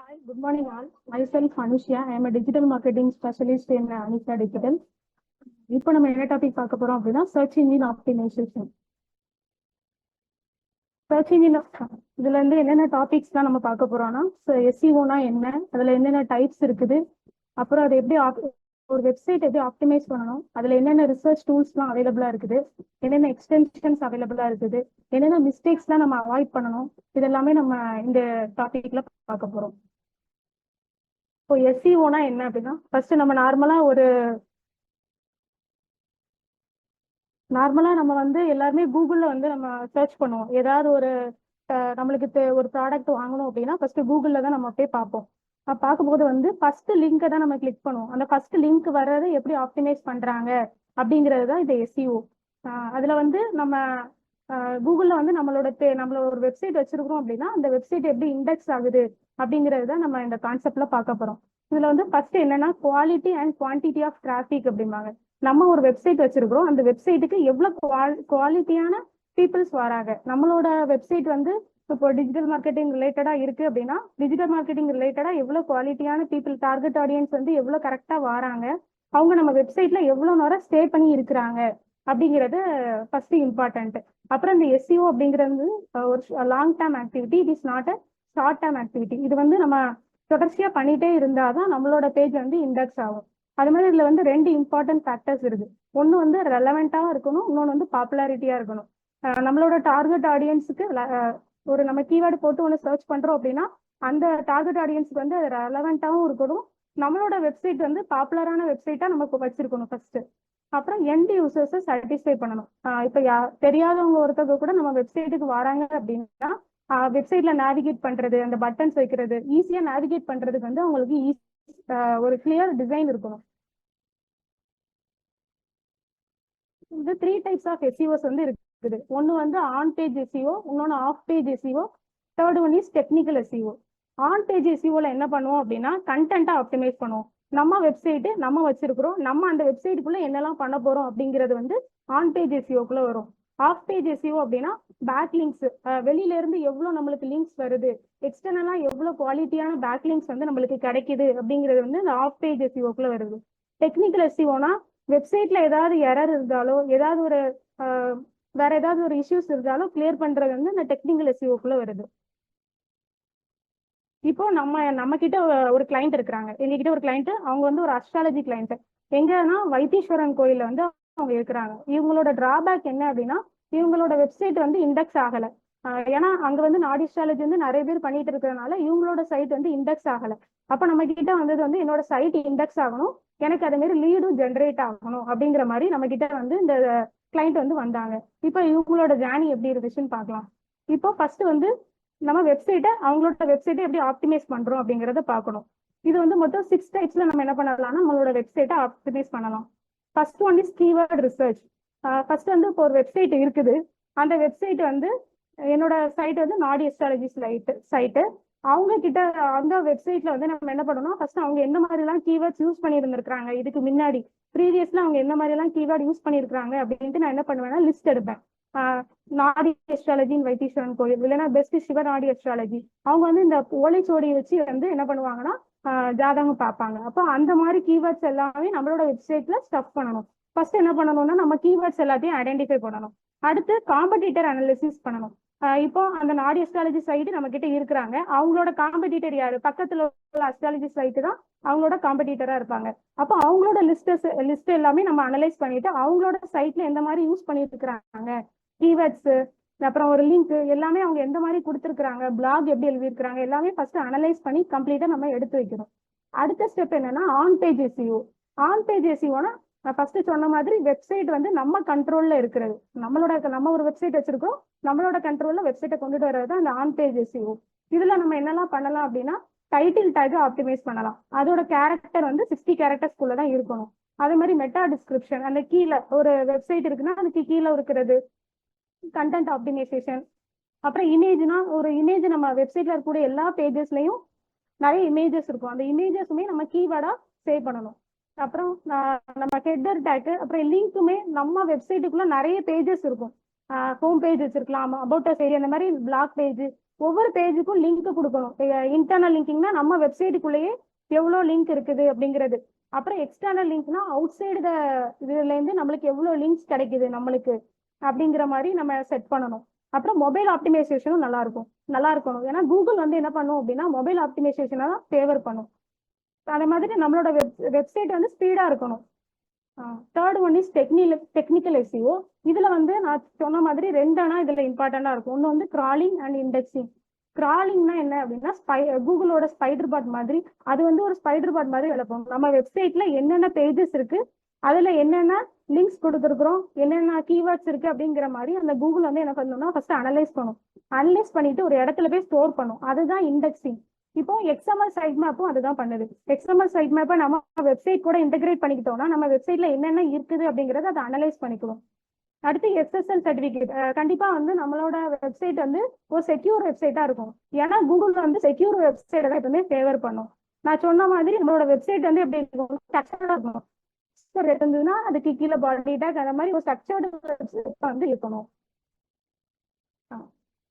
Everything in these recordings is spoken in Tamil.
Hi, good morning all. Myself Anushya. I am a digital marketing specialist in Anisha Digital. இப்போ நம்ம என்ன டாபிக் பார்க்க போறோம் அப்படின்னா search engine optimization. Search engine இதுல இருந்து என்னென்ன டாபிக்ஸ் தான் நம்ம பார்க்க போறோம்னா எஸ்இஓனா என்ன, அதுல என்னென்ன டைப்ஸ் இருக்குது, அப்புறம் அதை எப்படி ஒரு வெப்சைட் எப்படி ஆப்டிமைஸ் பண்ணணும், அதுல என்னென்ன ரிசர்ச் டூல்ஸ்லாம் அவைலபிளா இருக்குது, என்னென்ன எக்ஸ்டென்ஷன்ஸ் அவைலபிளா இருக்குது, என்னென்ன மிஸ்டேக்ஸ்லாம் நம்ம அவாய்ட் பண்ணணும், இதெல்லாமே நம்ம இந்த டாபிக்ல பார்க்க போறோம். இப்போ எஸ்இஓனா என்ன அப்படின்னா ஃபர்ஸ்ட் நம்ம நார்மலா நம்ம வந்து எல்லாருமே கூகுள்ல வந்து நம்ம சர்ச் பண்ணுவோம். ஏதாவது ஒரு நம்மளுக்கு ஒரு ப்ராடக்ட் வாங்கணும் அப்படின்னா ஃபர்ஸ்ட் கூகுள்ல தான் நம்ம போய் பார்ப்போம். பார்க்கும்போது வந்து ஃபர்ஸ்ட் லிங்கை தான் நம்ம கிளிக் பண்ணுவோம். அந்த ஃபர்ஸ்ட் லிங்க் வர்றதை எப்படி ஆப்டிமைஸ் பண்றாங்க அப்படிங்கிறது தான் இந்த எஸ்இஓ. அதுல வந்து நம்ம கூகுள்ல வந்து நம்மளோட ஒரு வெப்சைட் வச்சிருக்கிறோம் அப்படின்னா அந்த வெப்சைட் எப்படி இண்டெக்ஸ் ஆகுது அப்படிங்கிறது தான் நம்ம இந்த கான்செப்ட்ல பார்க்க போறோம். இதுல வந்து ஃபர்ஸ்ட் என்னன்னா quality and quantity of traffic அப்படிம்பாங்க. நம்ம ஒரு வெப்சைட் வச்சிருக்கிறோம், அந்த வெப்சைட்டுக்கு எவ்வளவு குவாலிட்டியான பீப்புள்ஸ் வராங்க. நம்மளோட வெப்சைட் வந்து இப்போ டிஜிட்டல் மார்க்கெட்டிங் ரிலேட்டடா இருக்கு அப்படின்னா டிஜிட்டல் மார்க்கெட்டிங் ரிலேட்டடா எவ்வளவு குவாலிட்டியான பீப்புள், டார்கெட் ஆடியன்ஸ் வந்து எவ்வளவு கரெக்டா வராங்க, அவங்க நம்ம வெப்சைட்ல எவ்வளவு நேரம் ஸ்டே பண்ணி இருக்கிறாங்க அப்படிங்கிறது ஃபர்ஸ்ட் இம்பார்ட்டன்ட். அப்புறம் இந்த எஸ்இஓ அப்படிங்கிறது ஒரு long term activity, it is not a short term activity. இது வந்து நம்ம தொடர்ச்சியா பண்ணிட்டே இருந்தாதான் நம்மளோட பேஜ் வந்து இண்டெக்ஸ் ஆகும். அது மாதிரி இதுல வந்து ரெண்டு இம்பார்ட்டன்ட் ஃபேக்டர்ஸ் இருக்கு. ஒன்னு வந்து ரெலவெண்டா இருக்கணும், இன்னொன்னு வந்து பாப்புலாரிட்டியா இருக்கணும். நம்மளோட டார்கெட் ஆடியன்ஸுக்கு ஒரு நம்ம கீவேர்டு போட்டு ஒன்று சர்ச் பண்றோம் அப்படின்னா அந்த டார்கெட் ஆடியன்ஸ்க்கு வந்து ரெலவெண்டாவும் இருக்கணும், நம்மளோட வெப்சைட் வந்து பாப்புலரான வெப்சைட்டா நமக்கு வச்சிருக்கணும் ஃபர்ஸ்ட். அப்புறம் எண்ட் யூசர்ஸை சாட்டிஸ்ஃபை பண்ணணும். இப்போ தெரியாதவங்க ஒருத்தவங்க கூட நம்ம வெப்சைட்டுக்கு வராங்க அப்படின்னா வெப்சைட்ல நேவிகேட் பண்றது, அந்த பட்டன்ஸ் வைக்கிறது, ஈஸியா நேவிகேட் பண்றதுக்கு வந்து அவங்களுக்கு ஒரு கிளியர் டிசைன் இருக்கணும். இந்த 3 டைப்ஸ் ஆஃப் எஸ்இஓஸ் வந்து இருக்குது. ஒன்னு வந்து ஆன் பேஜ் எஸ்இஓ, இன்னொன்னு off page SEO, third one is technical SEO. On page எஸ்இஓல என்ன பண்ணுவோம் அப்படின்னா கண்டென்ட்டை ஆப்டிமைஸ் பண்ணுவோம். நம்ம வெப்சைட்டு நம்ம வச்சிருக்கிறோம், நம்ம அந்த வெப்சைட்டுக்குள்ள என்னெல்லாம் பண்ண போறோம் அப்படிங்கிறது வந்து ஆன் பேஜ் எஸ்இஓக்குள்ள வரும். ஆஃப் பேஜ் எஸ்இஓ அப்படின்னா பேக் லிங்க்ஸ், வெளியில இருந்து எவ்வளவு நம்மளுக்கு லிங்க்ஸ் வருது, எக்ஸ்டர்னலா எவ்வளவு குவாலிட்டியான பேக் லிங்க்ஸ் வந்து நம்மளுக்கு கிடைக்குது அப்படிங்கிறது வந்து இந்த ஆஃப் பேஜ் எஸ்இஓக்குள்ள வருது. டெக்னிக்கல் எஸ்இஓனா வெப்சைட்ல ஏதாவது எரர் இருந்தாலோ ஏதாவது ஒரு வேற ஏதாவது ஒரு இஷ்யூஸ் இருந்தாலும் கிளியர் பண்றது வந்து இந்த டெக்னிக்கல் எஸ்இஓக்குள்ள வருது. இப்போ நம்ம கிட்ட ஒரு கிளைண்ட் இருக்கிறாங்க, எங்ககிட்ட ஒரு கிளைண்ட், அவங்க வந்து ஒரு அஸ்ட்ராலஜி கிளைண்ட். எங்கன்னா வைத்தீஸ்வரன் கோயில்ல வந்து அவங்க இருக்கிறாங்க. இவங்களோட டிராபேக் என்ன அப்படின்னா இவங்களோட வெப்சைட் வந்து இண்டெக்ஸ் ஆகல. ஏன்னா அங்க வந்து நாடி அஸ்ட்ராலஜி வந்து நிறைய பேர் பண்ணிட்டு இருக்கிறதுனால இவங்களோட சைட் வந்து இண்டெக்ஸ் ஆகல. அப்ப நம்ம கிட்ட வந்தது வந்து என்னோட சைட் இண்டெக்ஸ் ஆகணும், எனக்கு அதே மாதிரி லீடும் ஜென்ரேட் ஆகணும் அப்படிங்கிற மாதிரி நம்ம கிட்ட வந்து இந்த கிளைண்ட் வந்து வந்தாங்க. இப்போ இவங்களோட ஜேர்னி எப்படி இருந்துச்சுன்னு பார்க்கலாம். இப்போ ஃபர்ஸ்ட் வந்து நம்ம அவங்களோட வெப்சைட்டை எப்படி ஆப்டிமைஸ் பண்றோம் அப்படிங்கறத பார்க்கணும். இது வந்து மொத்தம் 6 டைப்ஸ்ல நம்ம என்ன பண்ணலாம்னா நம்மளோட வெப்சைட்டை ஆப்டிமைஸ் பண்ணலாம். First one is keyword research. First வந்து இப்போ ஒரு வெப்சைட் இருக்குது, அந்த வெப்சைட் வந்து என்னோட சைட் வந்து நாடி அஸ்ட்ராலஜி சைட்டு. அவங்க கிட்ட அந்த வெப்சைட்ல வந்து நம்ம என்ன பண்ணணும், ஃபர்ஸ்ட் அவங்க என்ன மாதிரி எல்லாம் கீவேர்ட்ஸ் யூஸ் பண்ணி இருந்திருக்காங்க, இதுக்கு முன்னாடி ப்ரீவியஸ்ல அவங்க என்ன மாதிரி எல்லாம் கீவேர்ட் யூஸ் பண்ணிருக்காங்க அப்படின்ட்டு நான் என்ன பண்ணுவேன்னா லிஸ்ட் எடுப்பேன். நாடி அஸ்ட்ராலஜின்னு வைத்தீஸ்வரன் கோயில், இல்லைன்னா பெஸ்ட் சிவநாடி அஸ்ட்ராலஜி, அவங்க வந்து இந்த ஓலைச்சோடி வச்சு வந்து என்ன பண்ணுவாங்கன்னா ஜாதகம் பார்ப்பாங்க. அப்போ அந்த மாதிரி கீவேர்ட்ஸ் எல்லாமே நம்மளோட வெப்சைட்ல ஸ்டஃப் பண்ணணும். ஃபர்ஸ்ட் என்ன பண்ணணும்னா நம்ம கீவேர்ட்ஸ் எல்லாத்தையும் ஐடென்டிஃபை பண்ணணும். அடுத்து காம்படிட்டர் அனாலிசிஸ் பண்ணணும். இப்போ அந்த நாடி அஸ்ட்ராலஜி சைட்டு நம்ம கிட்ட இருக்கிறாங்க, அவங்களோட காம்படிட்டர் யாரு, பக்கத்துல உள்ள அஸ்ட்ராலஜி சைட்டு தான் அவங்களோட காம்படிட்டரா இருப்பாங்க. அப்போ அவங்களோட லிஸ்ட் எல்லாமே நம்ம அனலைஸ் பண்ணிட்டு அவங்களோட சைட்ல எந்த மாதிரி யூஸ் பண்ணிட்டு இருக்கிறாங்க கீவேர்ட்ஸ், அப்புறம் ஒரு லிங்க் எல்லாமே அவங்க எந்த மாதிரி கொடுத்துருக்காங்க, பிளாக் எப்படி எழுதியிருக்கிறாங்க, எல்லாமே ஃபர்ஸ்ட் அனலைஸ் பண்ணி கம்ப்ளீட்டா நம்ம எடுத்து வைக்கணும். அடுத்த ஸ்டெப் என்னன்னா on page SEO. On page எஸ்இஓனா நான் ஃபர்ஸ்ட் சொன்ன மாதிரி வெப்சைட் வந்து நம்ம கண்ட்ரோல்ல இருக்கிறது. நம்ம ஒரு வெப்சைட் வச்சிருக்கோம், நம்மளோட கண்ட்ரோல்ல வெப்சைட்டை கொண்டுட்டு வர்றது அந்த ஆன் பேஜ் எஸ்இஓ. இதுல நம்ம என்னெல்லாம் பண்ணலாம் அப்படின்னா டைட்டில் டேக் ஆப்டிமைஸ் பண்ணலாம். அதோட கேரக்டர் வந்து 60 கேரக்டர்ஸ்குள்ள தான் இருக்கணும். அதே மாதிரி மெட்டா டிஸ்கிரிப்ஷன், அந்த கீழே ஒரு வெப்சைட் இருக்குன்னா அதுக்கு கீழே இருக்கிறது கண்டென்ட் ஆப்டிமைசேஷன். அப்புறம் இமேஜ்னா ஒரு இமேஜ் நம்ம வெப்சைட்ல இருக்கக்கூடிய எல்லா பேஜஸ்லயும் நிறைய இமேஜஸ் இருக்கும், அந்த இமேஜஸுமே நம்ம கீவேர்டா சேவ் பண்ணணும். அப்புறம் நம்ம ஹெட்டர் டேக், அப்புறம் லிங்க்குமே நம்ம வெப்சைட்டுக்குள்ள நிறைய பேஜஸ் இருக்கும். ஹோம் பேஜ் வச்சிருக்கலாம், அபவுட் அஸ் ஏரியா, அந்த மாதிரி பிளாக் பேஜ், ஒவ்வொரு பேஜுக்கும் லிங்க் கொடுக்கணும். இன்டர்னல் லிங்கிங்னா நம்ம வெப்சைட்டுக்குள்ளேயே எவ்வளோ லிங்க் இருக்குது அப்படிங்கிறது. அப்புறம் எக்ஸ்டர்னல் லிங்க்னா அவுட் சைடு இதுல இருந்து நம்மளுக்கு எவ்வளோ லிங்க்ஸ் கிடைக்குது நம்மளுக்கு அப்படிங்கிற மாதிரி நம்ம செட் பண்ணணும். அப்புறம் மொபைல் ஆப்டிமைசேஷனும் நல்லா இருக்கணும். ஏன்னா கூகுள் வந்து என்ன பண்ணும் அப்படின்னா மொபைல் ஆப்டிமைசேஷனை தான் ஃபேவர் பண்ணும். அதே மாதிரி நம்மளோட வெப்சைட் வந்து ஸ்பீடா இருக்கணும். Third one is technical SEO. இதுல வந்து நான் சொன்ன மாதிரி ரெண்டானா இதுல இம்பார்ட்டண்டா இருக்கும். ஒன்று வந்து கிராலிங் அண்ட் இண்டெக்ஸிங். கிராலிங்னா என்ன அப்படின்னா கூகுளோட ஸ்பைடர் பாட் மாதிரி, அது வந்து ஒரு ஸ்பைடர் பாட் மாதிரி விளப்போம். நம்ம வெப்சைட்ல என்னென்ன பேஜஸ் இருக்கு, அதுல என்னென்ன லிங்க்ஸ் கொடுத்துருக்குறோம், என்னென்ன கீவேர்ட்ஸ் இருக்கு அப்படிங்கிற மாதிரி அந்த கூகுள் வந்து என்ன பண்ணணும்னா ஃபர்ஸ்ட் அனலைஸ் பண்ணும். அனலைஸ் பண்ணிட்டு ஒரு இடத்துல போய் ஸ்டோர் பண்ணும். அதுதான் இண்டெக்ஸிங். இப்போ எக்ஸ்எம்எல் சைட் மேப்பும் அதுதான் பண்ணுது. எக்ஸ்எம்எல் சைட் மேப்பை நம்ம வெப்சைட் கூட இன்டெகிரேட் பண்ணிக்கிட்டோம்னா நம்ம வெப்சைட்ல என்னென்ன இருக்குது அப்படிங்கறத அதை அனலைஸ் பண்ணிக்கணும். அடுத்து எஸ்எஸ்எல் சர்டிபிகேட். கண்டிப்பா வந்து நம்மளோட வெப்சைட் வந்து ஒரு செக்யூர் வெப்சைட்டா இருக்கும். ஏன்னா கூகுள் வந்து செக்யூர் வெப்சைட் தான் எப்பவுமே ஃபேவர் பண்ணும். நான் சொன்ன மாதிரி நம்மளோட வெப்சைட் வந்து எப்படி இருக்கும், ஸ்ட்ரக்சர்டா இருக்கணும். இருந்ததுன்னா அதுக்கு கீழே பாடி டேக் அந்த மாதிரி ஒரு ஸ்ட்ரக்சர்டு வெப்சைட் வந்து இருக்கணும்.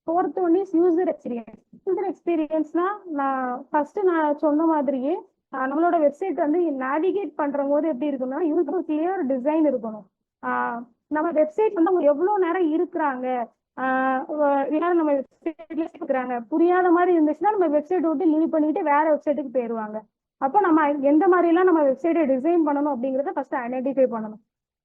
Fourth one is user experience. User எக்ஸ்பீரியன்ஸ்னா நான் சொன்ன மாதிரியே நம்மளோட வெப்சைட் வந்து நேவிகேட் பண்ற போது எப்படி இருக்கும்னா யூசர் கிளியர் டிசைன் இருக்கணும். நம்ம வெப்சைட் வந்து அவங்க எவ்வளவு நேரம் இருக்கிறாங்க, நம்ம வெப்சைட்ல இருக்கிறாங்க புரியாத மாதிரி இருந்துச்சுன்னா நம்ம வெப்சைட் விட்டு லீவ் பண்ணிட்டு வேற வெப்சைட்டுக்கு போயிடுவாங்க. அப்போ நம்ம எந்த மாதிரி எல்லாம் நம்ம வெப்சைட்டை டிசைன் பண்ணணும் அப்படிங்கறத ஃபர்ஸ்ட் ஐடென்டிஃபை பண்ணணும்.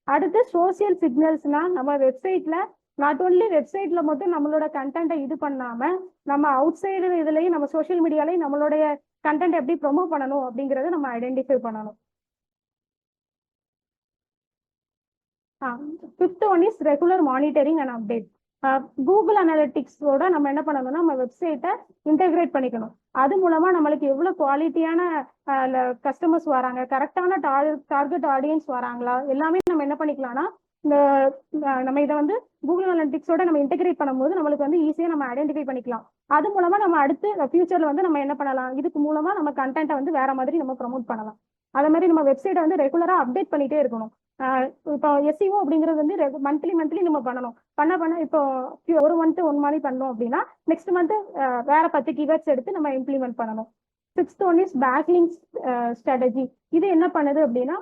அடுத்து சோசியல் சிக்னல்ஸ்னா நம்ம வெப்சைட்ல நாட் ஓன்லி வெப்சைட்ல மட்டும் நம்மளோட கண்டென்ட்டை இது பண்ணாம நம்ம அவுட் சைடு இதுலயும் நம்ம சோசியல் மீடியாலையும் நம்மளுடைய கண்டென்ட் எப்படி ப்ரொமோட் பண்ணணும் அப்படிங்கறத நம்ம ஐடென்டிஃபை பண்ணணும். Fifth one is regular monitoring and update. Google அனாலிட்டிக்ஸோட நம்ம என்ன பண்ணணும்னா நம்ம வெப்சைட்டை இன்டெகிரேட் பண்ணிக்கணும். அது மூலமா நம்மளுக்கு எவ்வளவு குவாலிட்டியான கஸ்டமர்ஸ் வராங்க, கரெக்டான டார்கெட் ஆடியன்ஸ் வராங்களா எல்லாமே நம்ம என்ன பண்ணிக்கலாம்னா இந்த நம்ம இதை வந்து கூகுள் அனாலிட்டிக்ஸோட நம்ம இன்டெகிரேட் பண்ணும்போது நம்மளுக்கு வந்து ஈஸியா நம்ம ஐடென்டிஃபை பண்ணிக்கலாம். அது மூலமா நம்ம அடுத்து ஃபியூச்சர்ல வந்து நம்ம என்ன பண்ணலாம், இதுக்கு மூலமா நம்ம கண்டென்ட்டை வந்து வேற மாதிரி நம்ம ப்ரமோட் பண்ணலாம். அதே மாதிரி நம்ம வெப்சைட்டை வந்து ரெகுலரா அப்டேட் பண்ணிட்டே இருக்கணும். இப்போ எஸ்இஓ அப்படிங்கிறது வந்து மந்த்லி நம்ம பண்ணணும். பண்ண இப்போ ஒரு மந்த் ஒன் மாதிரி பண்ணோம் அப்படின்னா நெக்ஸ்ட் மந்த் வேற 10 கீவேர்ட்ஸ் எடுத்து நம்ம இம்ப்ளிமெண்ட் பண்ணணும். Sixth one is backlink strategy. இது என்ன பண்ணுது அப்படின்னா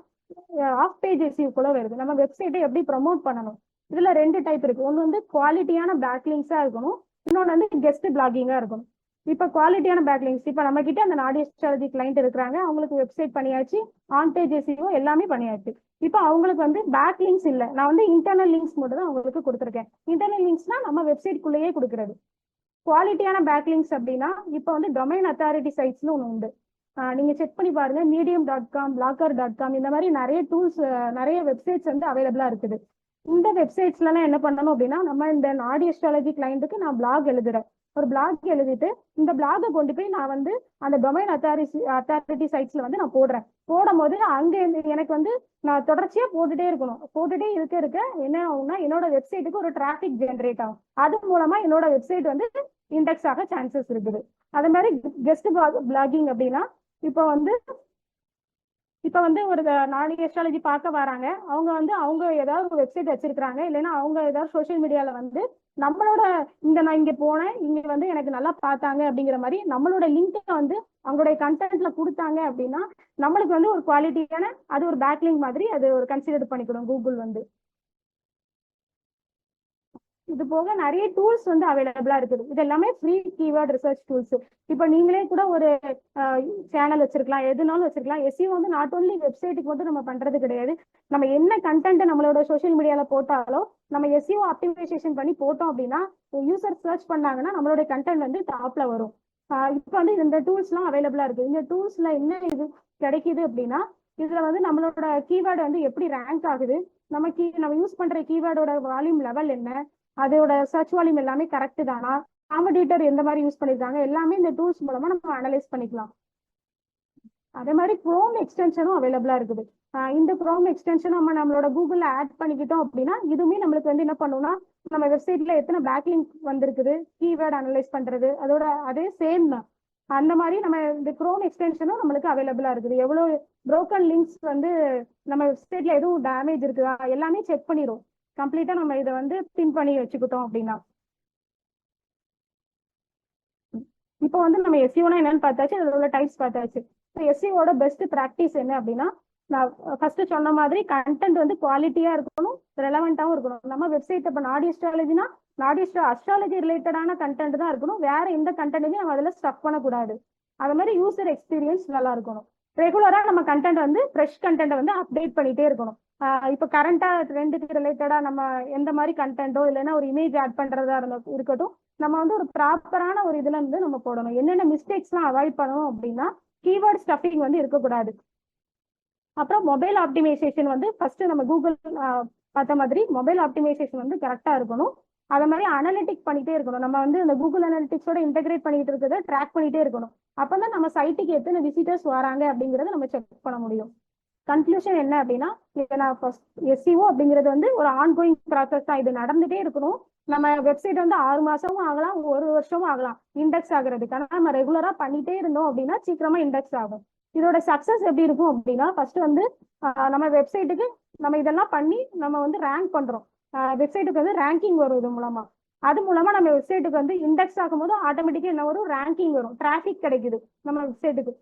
ஆஃப் பேஜ் எஸ்இஓ கூட வருது. நம்ம வெப்சைட்டை எப்படி ப்ரமோட் பண்ணணும், இதுல 2 டைப் இருக்கு. ஒன்று வந்து குவாலிட்டியான பேக்லிங்ஸா இருக்கணும், இன்னொன்று வந்து கெஸ்ட் பிளாகிங்கா இருக்கணும். இப்போ குவாலிட்டியான பேக்லிங்ஸ், இப்போ நம்ம கிட்ட அந்த நாடி ஸ்ட்ராட்டஜி கிளைண்ட் இருக்கிறாங்க, அவங்களுக்கு வெப்சைட் பண்ணியாச்சு, ஆன் பேஜ் எஸ்இஓ எல்லாமே பண்ணியாச்சு. இப்போ அவங்களுக்கு வந்து பேக் லிங்க்ஸ் இல்லை, நான் வந்து இன்டர்னல் லிங்க்ஸ் மட்டும் தான் அவங்களுக்கு கொடுத்துருக்கேன். இன்டர்னல் லிங்க்ஸ்னா நம்ம வெப்சைட்குள்ளேயே கொடுக்கறது. குவாலிட்டியான பேக் லிங்க்ஸ் அப்படின்னா இப்போ வந்து டொமைன் அத்தாரிட்டி சைட்ஸ்னு ஒன்று உண்டு. நீங்க செக் பண்ணி பாருங்க, medium.com, blocker.com இந்த மாதிரி நிறைய டூல்ஸ், நிறைய வெப்சைட்ஸ் வந்து அவைலபிளா இருக்குது. இந்த வெப்சைட்ஸ்லாம் என்ன பண்ணணும் அப்படின்னா நம்ம இந்த நாடி அஸ்ட்ராலஜி கிளைண்ட்டுக்கு நான் பிளாக் எழுதுறேன். ஒரு பிளாக் எழுதிட்டு இந்த பிளாகை கொண்டு போய் நான் வந்து அந்த டொமைன் அத்தாரிட்டி சைட்ஸ்ல வந்து நான் போடும் போது அங்க எனக்கு வந்து நான் தொடர்ச்சியா போட்டுட்டே இருக்கணும். போட்டுட்டே இருக்க என்ன ஆகும்னா என்னோட வெப்சைட்டுக்கு ஒரு டிராபிக் ஜென்ரேட் ஆகும். அது மூலமா என்னோட வெப்சைட் வந்து இண்டெக்ஸ் ஆக சான்சஸ் இருக்குது. அதே மாதிரி கெஸ்ட் பிளாகிங் அப்படின்னா இப்போ வந்து ஒரு நாடி அஸ்ட்ராலஜி பார்க்க வராங்க, அவங்க ஏதாவது ஒரு வெப்சைட் வச்சிருக்காங்க, இல்லைன்னா அவங்க ஏதாவது சோசியல் மீடியால வந்து நம்மளோட நான் இங்க போனேன், இங்க வந்து எனக்கு நல்லா பார்த்தாங்க அப்படிங்கிற மாதிரி நம்மளோட லிங்கை வந்து அவங்களுடைய கண்டென்ட்ல கொடுத்தாங்க அப்படின்னா நம்மளுக்கு வந்து ஒரு குவாலிட்டியான அது ஒரு பேக்லிங்க் மாதிரி அது ஒரு கன்சிடர் பண்ணிக்கணும் கூகுள் வந்து. இது போக நிறைய டூல்ஸ் வந்து அவைலபிளா இருக்குது. இது எல்லாமே ஃப்ரீ கீவேர்ட் ரிசர்ச் டூல்ஸ். இப்போ நீங்களே கூட ஒரு சேனல் வச்சிருக்கலாம், எதுனாலும் வச்சிருக்கலாம். எஸ்இஓ வந்து நாட் ஓன்லி வெப்சைட்டுக்கு மட்டும் நம்ம பண்றது கிடையாது. நம்ம என்ன கண்டென்ட் நம்மளோட சோசியல் மீடியால போட்டாலோ நம்ம எஸ்இஓ ஆப்டிமைசேஷன் பண்ணி போட்டோம் அப்படின்னா யூசர் சர்ச் பண்ணாங்கன்னா நம்மளோட கண்டென்ட் வந்து டாப்ல வரும். இப்போ வந்து இந்த டூல்ஸ்லாம் அவைலபிளா இருக்கு. இந்த டூல்ஸ்ல என்ன இது கிடைக்குது அப்படின்னா இதுல வந்து நம்மளோட கீவேர்டு வந்து எப்படி ரேங்க் ஆகுது, நம்ம யூஸ் பண்ற கீவேர்டோட வால்யூம் லெவல் என்ன, அதோட சர்ச் வால்யூம் எல்லாமே கரெக்ட் தானா, காம்படிட்டர் எந்த மாதிரி யூஸ் பண்ணிருக்காங்க, எல்லாமே இந்த டூல்ஸ் மூலமா நம்ம அனலைஸ் பண்ணிக்கலாம். அதே மாதிரி குரோம் எக்ஸ்டென்ஷனும் அவைலபிளா இருக்குது. இந்த குரோம் எக்ஸ்டென்ஷன் நம்மளோட கூகுள்ல ஆட் பண்ணிக்கிட்டோம் அப்படின்னா இதுவுமே நம்மளுக்கு வந்து என்ன பண்ணும்னா நம்ம வெப்சைட்ல எத்தனை பேக்லிங்க் வந்திருக்குது, கீவேர்டு அனலைஸ் பண்றது அதோட அதே சேம் தான். அந்த மாதிரி நம்ம இந்த குரோம் எக்ஸ்டென்ஷனும் நம்மளுக்கு அவைலபிளா இருக்குது. எவ்வளவு புரோக்கன் லிங்க்ஸ் வந்து நம்ம வெப்சைட்ல எதுவும் டேமேஜ் இருக்குதா எல்லாமே செக் பண்ணிடும். கம்ப்ளீட்டா நம்ம இதை வந்து பின் பண்ணி வச்சுக்கிட்டோம் அப்படின்னா இப்போ வந்து நம்ம எஸ்இஓனா என்னன்னு பார்த்தாச்சு, அதில் உள்ள டைப்ஸ் பார்த்தாச்சு. எஸ்இஓட பெஸ்ட் ப்ராக்டிஸ் என்ன அப்படின்னா, நான் ஃபர்ஸ்ட் சொன்ன மாதிரி கண்டென்ட் வந்து குவாலிட்டியா இருக்கணும், ரெலவெண்டாவும் இருக்கணும். நம்ம வெப்சைட் இப்போ நாடி அஸ்ட்ராலஜினா அஸ்ட்ராலஜி ரிலேட்டடான கண்டென்ட் தான் இருக்கணும். வேற எந்த கண்டென்ட்டையும் நம்ம அதில் ஸ்டஃப் பண்ணக்கூடாது. அது மாதிரி யூசர் எக்ஸ்பீரியன்ஸ் நல்லா இருக்கணும். ரெகுலரா நம்ம கண்டென்ட் வந்து ஃப்ரெஷ் கண்டென்ட் வந்து அப்டேட் பண்ணிட்டே இருக்கணும். இப்போ கரண்டா ட்ரெண்டுக்கு ரிலேட்டடா நம்ம எந்த மாதிரி கண்டென்ட்டோ இல்லைன்னா ஒரு இமேஜ் ஆட் பண்றதா இருக்கட்டும், நம்ம வந்து ஒரு ப்ராப்பரான ஒரு இதுல இருந்து நம்ம போடணும். என்னென்ன மிஸ்டேக்ஸ்லாம் அவாய்ட் பண்ணணும் அப்படின்னா, கீவேர்ட் ஸ்டஃபிங் வந்து இருக்கக்கூடாது. அப்புறம் மொபைல் ஆப்டிமைசேஷன் வந்து ஃபர்ஸ்ட் நம்ம கூகுள் பார்த்த மாதிரி மொபைல் ஆப்டிமைசேஷன் வந்து கரெக்டா இருக்கணும். அதே மாதிரி அனலிட்டிக் பண்ணிட்டே இருக்கணும். நம்ம வந்து இந்த கூகுள் அனலிட்டிக்ஸோட இன்டெகிரேட் பண்ணிட்டு இருக்கிறத ட்ராக் பண்ணிட்டே இருக்கணும். அப்பதான் நம்ம சைட்டுக்கு எத்தனை விசிட்டர்ஸ் வராங்க அப்படிங்கறத நம்ம செக் பண்ண முடியும். கன்க்ளூஷன் என்ன அப்படின்னா, எஸ்இஓ அப்படிங்கிறது வந்து ஒரு ஆன்கோயிங் ப்ராசஸ் தான். இது நடந்துட்டே இருக்கணும். நம்ம வெப்சைட் வந்து 6 மாசமும் ஆகலாம், 1 வருஷமும் ஆகலாம் இண்டெக்ஸ் ஆகுறதுக்கு. ஆனா நம்ம ரெகுலரா பண்ணிட்டே இருந்தோம் அப்படின்னா சீக்கிரமா இண்டெக்ஸ் ஆகும். இதோட சக்சஸ் எப்படி இருக்கும் அப்படின்னா, ஃபர்ஸ்ட் வந்து நம்ம வெப்சைட்டுக்கு நம்ம இதெல்லாம் பண்ணி நம்ம வந்து ரேங்க் பண்றோம். வெப்சைட்டுக்கு வந்து ரேங்கிங் வரும் இது மூலமா. அது மூலமா நம்ம வெப்சைட்டுக்கு வந்து இண்டெக்ஸ் ஆகும்போது ஆட்டோமேட்டிக்கா என்ன வரும், ரேங்கிங் வரும், டிராபிக் கிடைக்குது நம்ம வெப்சைட்டுக்கு.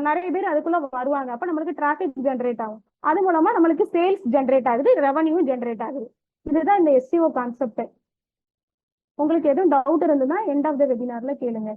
நிறைய பேர் அதுக்குள்ள வருவாங்க. அப்ப நம்மளுக்கு டிராபிக் ஜென்ரேட் ஆகும். அது மூலமா நம்மளுக்கு சேல்ஸ் ஜென்ரேட் ஆகுது, ரெவன்யூ ஜென்ரேட் ஆகுது. இதுதான் இந்த எஸ்இஓ கான்செப்ட். உங்களுக்கு எதுவும் டவுட் இருந்ததுன்னா எண்ட் ஆஃப் த வெபினார்ல கேளுங்க.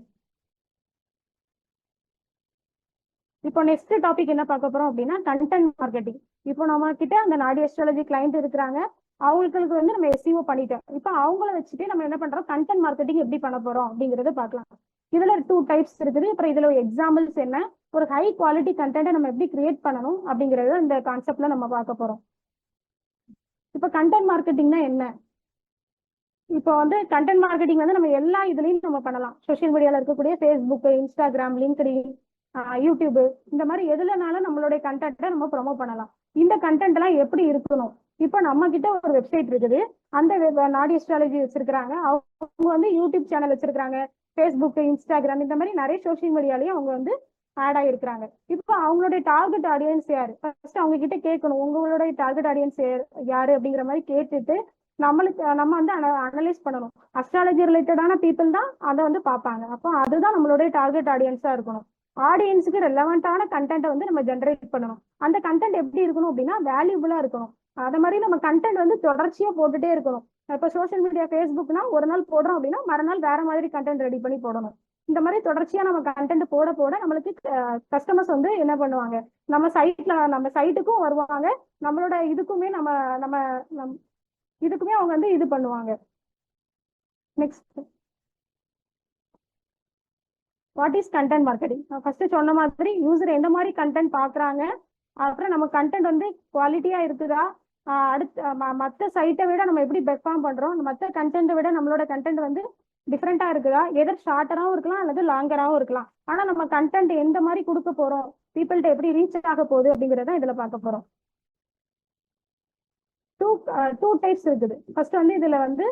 இப்போ நெக்ஸ்ட் டாபிக் என்ன பார்க்க போறோம் அப்படின்னா, கண்டென்ட் மார்க்கெட்டிங். இப்போ நம்ம கிட்ட அந்த நாடி அஸ்ட்ராலஜி கிளைண்ட் இருக்கிறாங்க, அவங்களுக்கு வந்து நம்ம எஸ்இஓ பண்ணிட்டோம். இப்போ அவங்கள வச்சுட்டு நம்ம என்ன பண்றோம், கண்டென்ட் மார்க்கெட்டிங் எப்படி பண்ண போறோம் அப்படிங்கறத பார்க்கலாம். இதுல 2 டைப்ஸ் இருக்குது. அப்புறம் இதுல எக்ஸாம்பிள்ஸ் என்ன, ஒரு ஹை குவாலிட்டி கண்டென்ட்டை நம்ம எப்படி கிரியேட் பண்ணணும் அப்படிங்கறத இந்த கான்செப்ட்ல நம்ம பார்க்க போறோம். இப்போ கண்டென்ட் மார்க்கெட்டிங்னா என்ன? இப்போ வந்து கண்டென்ட் மார்க்கெட்டிங் வந்து நம்ம எல்லா இதுலயும் நம்ம பண்ணலாம். சோஷியல் மீடியால இருக்கக்கூடிய ஃபேஸ்புக், இன்ஸ்டாகிராம், லிங்க்டின், யூடியூப், இந்த மாதிரி எதுலனாலும் நம்மளுடைய கண்டென்ட்டை நம்ம ப்ரொமோட் பண்ணலாம். இந்த கண்டென்ட் எல்லாம் எப்படி இருக்கணும்? இப்போ நம்ம கிட்ட ஒரு வெப்சைட் இருக்குது, அந்த நாடி அஸ்ட்ராலஜி வச்சிருக்காங்க, அவங்க வந்து யூடியூப் சேனல் வச்சிருக்காங்க, ஃபேஸ்புக், இன்ஸ்டாகிராம், இந்த மாதிரி நிறைய சோஷியல் மீடியாலயும் அவங்க வந்து ஆட் ஆகிருக்கிறாங்க. இப்போ அவங்களுடைய டார்கெட் ஆடியன்ஸ் யாரு, ஃபர்ஸ்ட் அவங்க கிட்ட கேட்கணும், உங்களுடைய டார்கெட் ஆடியன்ஸ் யாரு அப்படிங்கிற மாதிரி கேட்டுட்டு நம்ம வந்து அனலைஸ் பண்ணணும். அஸ்ட்ராலஜி ரிலேட்டடான பீப்புள் தான் அதை வந்து பார்ப்பாங்க. அப்போ அதுதான் நம்மளுடைய டார்கெட் ஆடியன்ஸா இருக்கணும். ஆடியன்ஸுக்கு ரெலவெண்டான கண்டென்ட்டை வந்து நம்ம ஜென்ரேட் பண்ணணும். அந்த கண்டென்ட் எப்படி இருக்கணும் அப்படின்னா, வேல்யூபுளா இருக்கணும். அதே மாதிரி நம்ம கண்டென்ட் வந்து தொடர்ச்சியா போட்டுட்டே இருக்கணும். இப்போ சோஷியல் மீடியா ஃபேஸ்புக்னா ஒரு நாள் போடுறோம் அப்படின்னா மறுநாள் வேற மாதிரி கண்டென்ட் ரெடி பண்ணி போடணும். இந்த மாதிரி தொடர்ச்சியா நம்ம கண்டென்ட் போட போட நம்மளுக்கு கஸ்டமர்ஸ் வந்து என்ன பண்ணுவாங்க, நம்ம சைட்டுக்கும் வருவாங்க, நம்மளோட இதுக்குமே நம்ம இதுக்குமே அவங்க வந்து இது பண்ணுவாங்க. Next, what is content marketing? நான் ஃபர்ஸ்ட் சொன்ன மாதிரி யூசர் எந்த மாதிரி கண்டென்ட் பாக்குறாங்க, அப்புறம் நம்ம கண்டென்ட் வந்து குவாலிட்டியா இருக்குதா, அடுத்து மற்ற சைட்டை விட நம்ம எப்படி பெர்ஃபார்ம் பண்றோம், மற்ற கண்டென்ட்டை விட நம்மளோட கண்டென்ட் வந்து டிஃப்ரெண்டா இருக்குதா, எதர் ஷார்ட்டராகவும் இருக்கலாம் அல்லது லாங்கராகவும் இருக்கலாம். ஆனா நம்ம கண்டென்ட் எந்த மாதிரி கொடுக்க போறோம், பீப்புள்கிட்ட எப்படி ரீச் ஆக போகுது அப்படிங்கிறத இதுல பார்க்க போறோம். டூ டைப்ஸ் இருக்குது. ஃபர்ஸ்ட் வந்து இதுல வந்து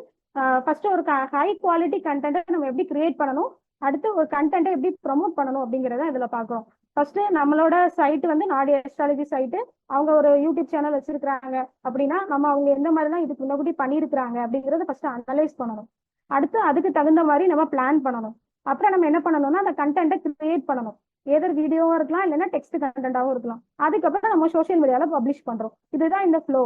ஃபர்ஸ்ட் ஒரு ஹை குவாலிட்டி கண்டென்ட்டை நம்ம எப்படி கிரியேட் பண்ணணும், அடுத்து ஒரு கண்டென்ட்டை எப்படி ப்ரொமோட் பண்ணணும் அப்படிங்கிறத இதுல பாக்குறோம். ஃபர்ஸ்ட் நம்மளோட சைட் வந்து நாடி அஸ்ட்ராலஜி சைட்டு, அவங்க ஒரு யூடியூப் சேனல் வச்சிருக்காங்க அப்படின்னா நம்ம அவங்க எந்த மாதிரிலாம் இதுக்கு முன்னாடி பண்ணியிருக்கிறாங்க அப்படிங்கறத ஃபர்ஸ்ட் அனலைஸ் பண்ணணும். அடுத்து அதுக்கு தகுந்த மாதிரி நம்ம பிளான் பண்ணணும். அப்புறம் நம்ம என்ன பண்ணணும்னா அந்த கண்டென்ட்டை கிரியேட் பண்ணணும். ஏதர் வீடியோவும் இருக்கலாம், இல்லைன்னா டெக்ஸ்ட் கண்டென்ட்டாவும் இருக்கலாம். அதுக்கப்புறம் நம்ம சோஷியல் மீடியால பப்ளிஷ் பண்றோம். இதுதான் இந்த ஃப்ளோ.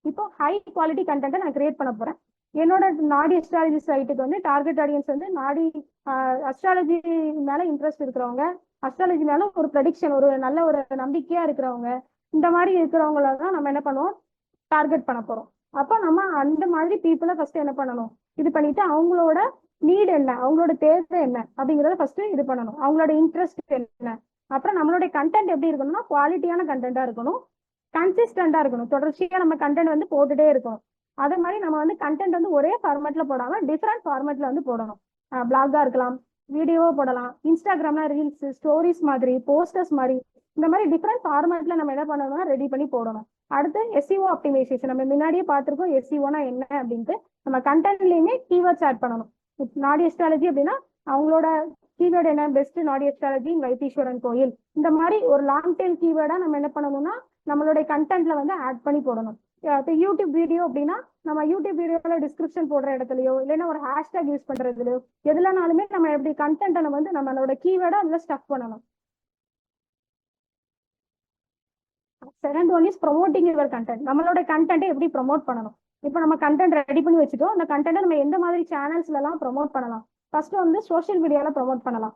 இப்போ ஹை குவாலிட்டி கண்டென்ட்டை நான் கிரியேட் பண்ண போறேன். என்னோட நாடி அஸ்ட்ராலஜி சைட்டுக்கு வந்து டார்கெட் ஆடியன்ஸ் வந்து நாடி அஸ்ட்ராலஜி மேல இன்ட்ரெஸ்ட் இருக்கிறவங்க, அஸ்ட்ராலஜி மேல ஒரு ப்ரெடிக்ஷன், ஒரு நல்ல ஒரு நம்பிக்கையா இருக்கிறவங்க, இந்த மாதிரி இருக்கிறவங்கள தான் நம்ம என்ன பண்ணுவோம், டார்கெட் பண்ண போறோம். அப்போ நம்ம அந்த மாதிரி பீப்புளை ஃபர்ஸ்ட் என்ன பண்ணணும், இது பண்ணிட்டு அவங்களோட நீட் என்ன, அவங்களோட தேவை என்ன அப்படிங்கறத ஃபர்ஸ்ட் இது பண்ணணும். அவங்களோட இன்ட்ரெஸ்ட் என்ன, அப்புறம் நம்மளுடைய கண்டென்ட் எப்படி இருக்கணும்னா குவாலிட்டியான கண்டென்ட்டா இருக்கணும், கன்சிஸ்டண்டா இருக்கணும், தொடர்ச்சியா நம்ம கண்டென்ட் வந்து போட்டுட்டே இருக்கணும். அதே மாதிரி நம்ம வந்து கண்டென்ட் வந்து ஒரே ஃபார்மேட்ல போடாம டிஃப்ரெண்ட் ஃபார்மேட்ல வந்து போடணும். பிளாகா இருக்கலாம், வீடியோவோ போடலாம், இன்ஸ்டாகிராம்ல ரீல்ஸ், ஸ்டோரிஸ் மாதிரி, போஸ்டர்ஸ் மாதிரி, இந்த மாதிரி டிஃப்ரெண்ட் ஃபார்மேட்ல நம்ம என்ன பண்ணணும்னா ரெடி பண்ணி போடணும். அடுத்து எஸ்இஓ ஆப்டிமைசேஷன். நம்ம முன்னாடியே பார்த்திருக்கோம் எஸ்இஓனா என்ன அப்படின்ட்டு. நம்ம கண்டென்ட்லயுமே கீவேர்ட்ஸ் ஆட் பண்ணணும். நாடி அஸ்ட்ராலஜி அப்படின்னா அவங்களோட கீவேர்டு என்ன, பெஸ்ட் நாடி அஸ்ட்ராலஜி வைத்தீஸ்வரன் கோயில், இந்த மாதிரி ஒரு லாங் டெயில் கீவேர்டா நம்ம என்ன பண்ணணும்னா நம்மளுடைய கண்டென்ட்ல வந்து ஆட் பண்ணி போடணும். இப்போ யூடியூப் வீடியோ அப்படின்னா நம்ம யூடியூப் வீடியோல டிஸ்கிரிப்ஷன் போடுற இடத்துலயோ இல்லைன்னா ஒரு ஹேஷ்டேக் யூஸ் பண்றதுலயோ எதுலனாலுமே நம்ம எப்படி கண்டென்ட்டை நம்ம வந்து நம்மளோட கீவேர்டை அதுல ஸ்டஃப் பண்ணணும். Second one is promoting your content. நம்மளோட கண்டென்ட்டை எப்படி ப்ரொமோட் பண்ணணும். இப்போ நம்ம கண்டென்ட் ரெடி பண்ணி வச்சுட்டோம், அந்த கண்டென்ட்டை நம்ம எந்த மாதிரி சேனல்ஸ்ல எல்லாம் ப்ரொமோட் பண்ணலாம். ஃபர்ஸ்ட் வந்து சோஷியல் மீடியால ப்ரொமோட் பண்ணலாம்.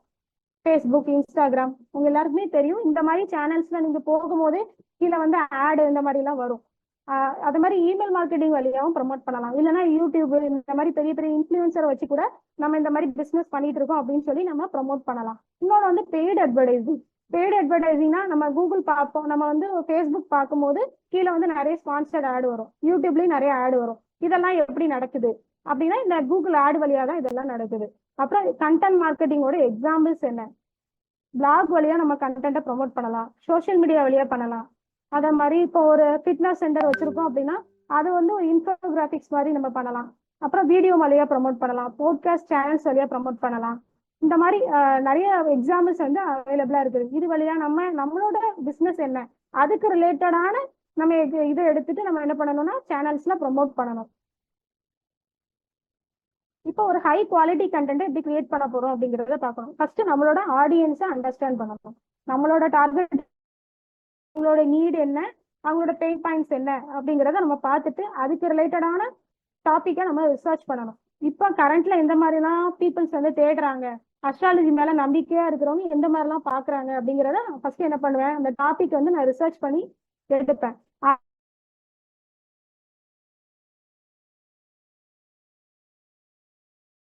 ஃபேஸ்புக், இன்ஸ்டாகிராம், உங்க எல்லாருக்குமே தெரியும். இந்த மாதிரி சேனல்ஸ்ல நீங்க போகும்போதே கீழே வந்து ஆடு இந்த மாதிரி எல்லாம் வரும். அது மாதிரி இமெயில் மார்க்கெட்டிங் வழியாகவும் ப்ரொமோட் பண்ணலாம். இல்லைன்னா யூடியூப் இந்த மாதிரி பெரிய பெரிய இன்ஃபுளுசரை வச்சு கூட நம்ம இந்த மாதிரி பிசினஸ் பண்ணிட்டு இருக்கோம் அப்படின்னு சொல்லி நம்ம ப்ரொமோட் பண்ணலாம். இன்னொன்று வந்து பெய்டு அட்வர்டைசிங். பெய்டு அட்வர்டைசிங்னா நம்ம கூகுள் பார்ப்போம், நம்ம வந்து ஃபேஸ்புக் பார்க்கும்போது கீழே வந்து நிறைய ஸ்பான்சர்ட் ஆடு வரும், யூடியூப்லயும் நிறைய ஆடு வரும். இதெல்லாம் எப்படி நடக்குது அப்படின்னா இந்த கூகுள் ஆடு வழியா தான் இதெல்லாம் நடக்குது. அப்புறம் கண்டென்ட் மார்க்கெட்டிங்கோட எக்ஸாம்பிள்ஸ் என்ன? பிளாக் வழியா நம்ம கண்டென்ட்டை ப்ரொமோட் பண்ணலாம், சோஷியல் மீடியா வழியா பண்ணலாம். அதே மாதிரி இப்போ ஒரு ஃபிட்னஸ் சென்டர் வச்சிருக்கோம் அப்படின்னா அது வந்து ஒரு இன்ஃபோகிராபிக்ஸ் மாதிரி நம்ம பண்ணலாம். அப்புறம் வீடியோ வழியா ப்ரொமோட் பண்ணலாம், போட்காஸ்ட் சேனல்ஸ் வழியா ப்ரொமோட் பண்ணலாம். இந்த மாதிரி நிறைய எக்ஸாம்பிள்ஸ் வந்து அவைலபிளா இருக்குது. இது வழியா நம்மளோட பிசினஸ் என்ன அதுக்கு ரிலேட்டடான நம்ம இதை எடுத்துட்டு நம்ம என்ன பண்ணணும்னா சேனல்ஸ்ல ப்ரொமோட் பண்ணணும். இப்போ ஒரு ஹை குவாலிட்டி கண்டென்ட் எப்படி கிரியேட் பண்ண போறோம் அப்படிங்கறத பார்க்கணும். ஃபர்ஸ்ட் நம்மளோட ஆடியன்ஸை அண்டர்ஸ்டாண்ட் பண்ணணும். நம்மளோட டார்கெட், அவங்களோட நீட் என்ன, அவங்களோட பெயின் பாயிண்ட்ஸ் என்ன அப்படிங்கிறத நம்ம பார்த்துட்டு அதுக்கு ரிலேட்டடான டாப்பிக்கை நம்ம ரிசர்ச் பண்ணணும். இப்போ கரண்ட்ல எந்த மாதிரிலாம் பீப்புள்ஸ் வந்து தேடுறாங்க, அஸ்ட்ராலஜி மேல நம்பிக்கையா இருக்கிறவங்க எந்த மாதிரிலாம் பாக்குறாங்க அப்படிங்கிறத ஃபர்ஸ்ட் என்ன பண்ணுவேன், அந்த டாபிக் வந்து நான் ரிசர்ச் பண்ணி எடுப்பேன்.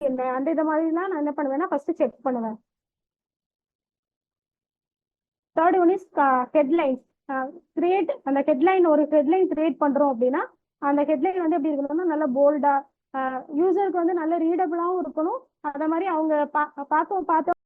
என்ன அந்த இதை மாதிரிலாம் நான் என்ன பண்ணுவேன்னா ஃபர்ஸ்ட் செக் பண்ணுவேன். Third one is headlines create. அந்த ஹெட்லைன் ஒரு ஹெட்லைன் கிரியேட் பண்றோம் அப்படின்னா அந்த ஹெட்லைன் வந்து எப்படி இருக்கணும்னா நல்ல போல்டா யூசருக்கு வந்து நல்ல ரீடபிளாவும் இருக்கணும். அதே மாதிரி அவங்க பார்த்து